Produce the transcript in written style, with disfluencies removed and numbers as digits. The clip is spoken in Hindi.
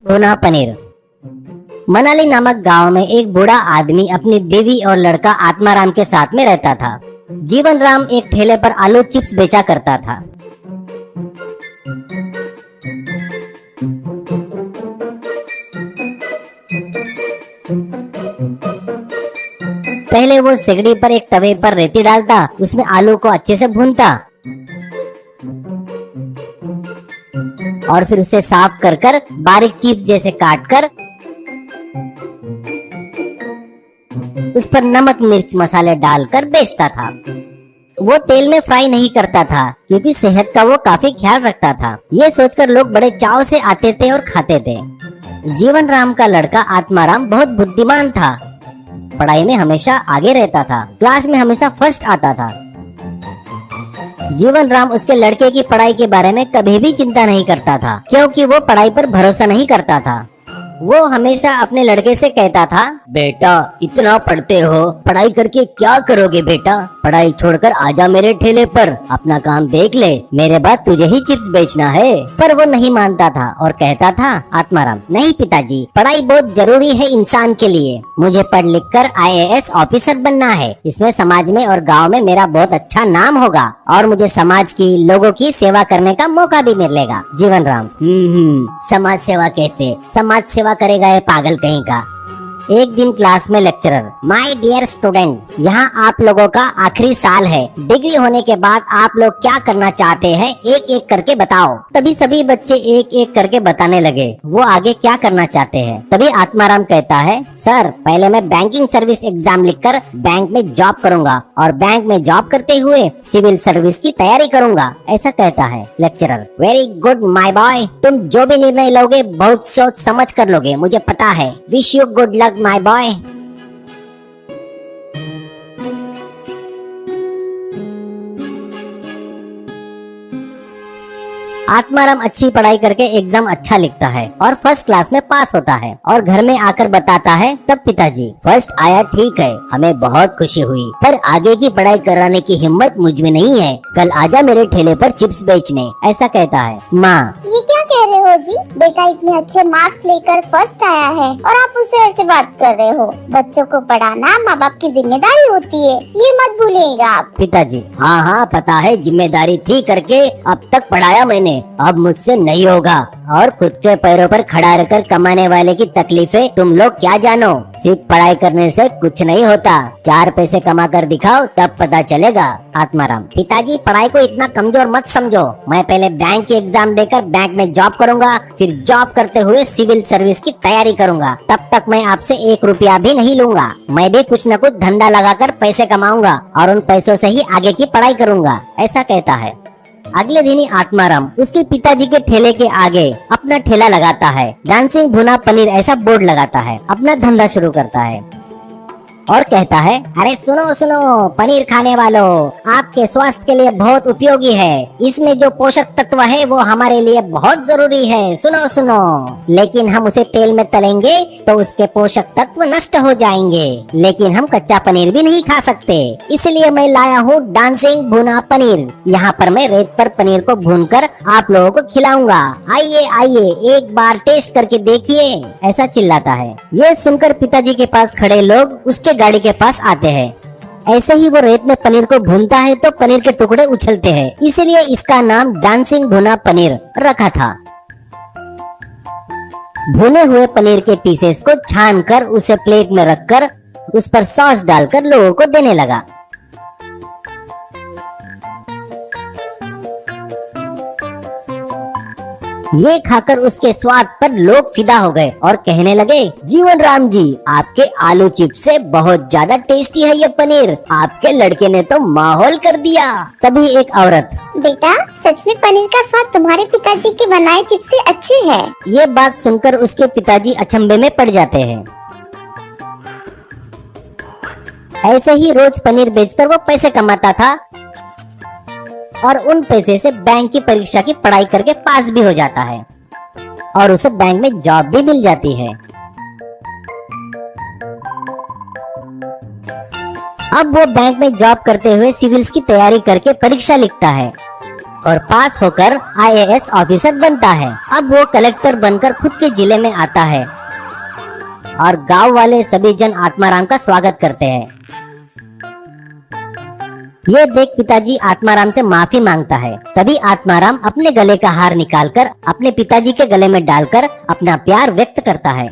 भुना पनीर। मनाली नामक गांव में एक बूढ़ा आदमी अपनी बीवी और लड़का आत्माराम के साथ में रहता था। जीवन राम एक ठेले पर आलू चिप्स बेचा करता था। पहले वो सिगड़ी पर एक तवे पर रेती डालता, उसमें आलू को अच्छे से भूनता और फिर उसे साफ कर कर बारीक चिप्स जैसे काट कर उस पर नमक मिर्च मसाले डालकर बेचता था। वो तेल में फ्राई नहीं करता था क्योंकि सेहत का वो काफी ख्याल रखता था। ये सोचकर लोग बड़े चाव से आते थे और खाते थे। जीवन राम का लड़का आत्माराम बहुत बुद्धिमान था। पढ़ाई में हमेशा आगे रहता था, क्लास में हमेशा फर्स्ट आता था। जीवन राम उसके लड़के की पढ़ाई के बारे में कभी भी चिंता नहीं करता था क्योंकि वो पढ़ाई पर भरोसा नहीं करता था। वो हमेशा अपने लड़के से कहता था, बेटा इतना पढ़ते हो, पढ़ाई करके क्या करोगे बेटा? पढ़ाई छोड़कर आजा मेरे ठेले पर, अपना काम देख ले, मेरे बाद तुझे ही चिप्स बेचना है। पर वो नहीं मानता था और कहता था, आत्माराम नहीं पिताजी, पढ़ाई बहुत जरूरी है इंसान के लिए। मुझे पढ़ लिख कर IAS ऑफिसर बनना है। इसमें समाज में और गाँव में मेरा बहुत अच्छा नाम होगा और मुझे समाज की लोगों की सेवा करने का मौका भी मिलेगा। जीवन राम समाज सेवा कहते, समाज सेवा करेगा ये पागल कहीं का। एक दिन क्लास में लेक्चरर, माय डियर स्टूडेंट, यहाँ आप लोगों का आखिरी साल है। डिग्री होने के बाद आप लोग क्या करना चाहते हैं, एक एक करके बताओ। तभी सभी बच्चे एक एक करके बताने लगे वो आगे क्या करना चाहते हैं। तभी आत्माराम कहता है, सर पहले मैं बैंकिंग सर्विस एग्जाम लिखकर बैंक में जॉब करूंगा और बैंक में जॉब करते हुए सिविल सर्विस की तैयारी करूंगा। ऐसा कहता है lecturer. Very good my boy, तुम जो भी निर्णय लोगे बहुत सोच समझ कर लोगे, मुझे पता है। Wish you good luck my boy। Atmaram अच्छी पढ़ाई करके एग्जाम अच्छा लिखता है और फर्स्ट क्लास में पास होता है और घर में आकर बताता है, तब पिताजी फर्स्ट आया ठीक है, हमें बहुत खुशी हुई, पर आगे की पढ़ाई कराने की हिम्मत मुझ में नहीं है। कल आजा मेरे ठेले पर चिप्स बेचने। ऐसा कहता है। माँ, ये क्या कह रहे हो जी? बेटा इतने अच्छे मार्क्स लेकर फर्स्ट आया है और आप उससे ऐसे बात कर रहे हो। बच्चों को पढ़ाना माँ बाप की जिम्मेदारी होती है, ये मत भूलिएगा आप। पिताजी, हाँ हाँ पता है, जिम्मेदारी थी करके अब तक पढ़ाया मैंने, अब मुझसे नहीं होगा। और खुद के पैरों पर खड़ा रहकर कमाने वाले की तकलीफें तुम लोग क्या जानो। सिर्फ पढ़ाई करने से कुछ नहीं होता, 4 पैसे कमा कर दिखाओ तब पता चलेगा। आत्माराम, पिताजी पढ़ाई को इतना कमजोर मत समझो। मैं पहले बैंक की एग्जाम देकर बैंक में जॉब करूंगा, फिर जॉब करते हुए सिविल सर्विस की तैयारी करूंगा। तब तक मैं आपसे 1 रुपया भी नहीं लूंगा। मैं भी कुछ न कुछ धंधा लगाकर पैसे कमाऊंगा और उन पैसों से ही आगे की पढ़ाई करूंगा। ऐसा कहता है। अगले दिन ही आत्माराम उसके पिताजी के ठेले के आगे अपना ठेला लगाता है। डांसिंग भुना पनीर ऐसा बोर्ड लगाता है, अपना धंधा शुरू करता है और कहता है, अरे सुनो सुनो पनीर खाने वालों, आपके स्वास्थ्य के लिए बहुत उपयोगी है। इसमें जो पोषक तत्व है वो हमारे लिए बहुत जरूरी है। सुनो सुनो, लेकिन हम उसे तेल में तलेंगे तो उसके पोषक तत्व नष्ट हो जाएंगे। लेकिन हम कच्चा पनीर भी नहीं खा सकते, इसलिए मैं लाया हूँ डांसिंग भुना पनीर। यहाँ पर मैं रेत पर पनीर को भूनकर आप लोगों को खिलाऊंगा। आइए आइए एक बार टेस्ट करके देखिए। ऐसा चिल्लाता है। ये सुनकर पिताजी के पास खड़े लोग उसके गाड़ी के पास आते हैं। ऐसे ही वो रेत में पनीर को भूनता है तो पनीर के टुकड़े उछलते हैं, इसलिए इसका नाम डांसिंग भुना पनीर रखा था। भुने हुए पनीर के पीसेस को छान कर उसे प्लेट में रखकर उस पर सॉस डालकर लोगों को देने लगा। ये खाकर उसके स्वाद पर लोग फिदा हो गए और कहने लगे, जीवन राम जी आपके आलू चिप्स से बहुत ज्यादा टेस्टी है ये पनीर, आपके लड़के ने तो माहौल कर दिया। तभी एक औरत, बेटा सच में पनीर का स्वाद तुम्हारे पिताजी के बनाए चिप्स से अच्छी है। ये बात सुनकर उसके पिताजी अचंभे में पड़ जाते हैं। ऐसे ही रोज पनीर बेचकर वो पैसे कमाता था और उन पैसे से बैंक की परीक्षा की पढ़ाई करके पास भी हो जाता है और उसे बैंक में जॉब भी मिल जाती है। अब वो बैंक में जॉब करते हुए सिविल्स की तैयारी करके परीक्षा लिखता है और पास होकर IAS ऑफिसर बनता है। अब वो कलेक्टर बनकर खुद के जिले में आता है और गांव वाले सभी जन आत्माराम का स्वागत करते हैं। ये देख पिताजी आत्माराम से माफी मांगता है। तभी आत्माराम अपने गले का हार निकालकर अपने पिताजी के गले में डालकर अपना प्यार व्यक्त करता है।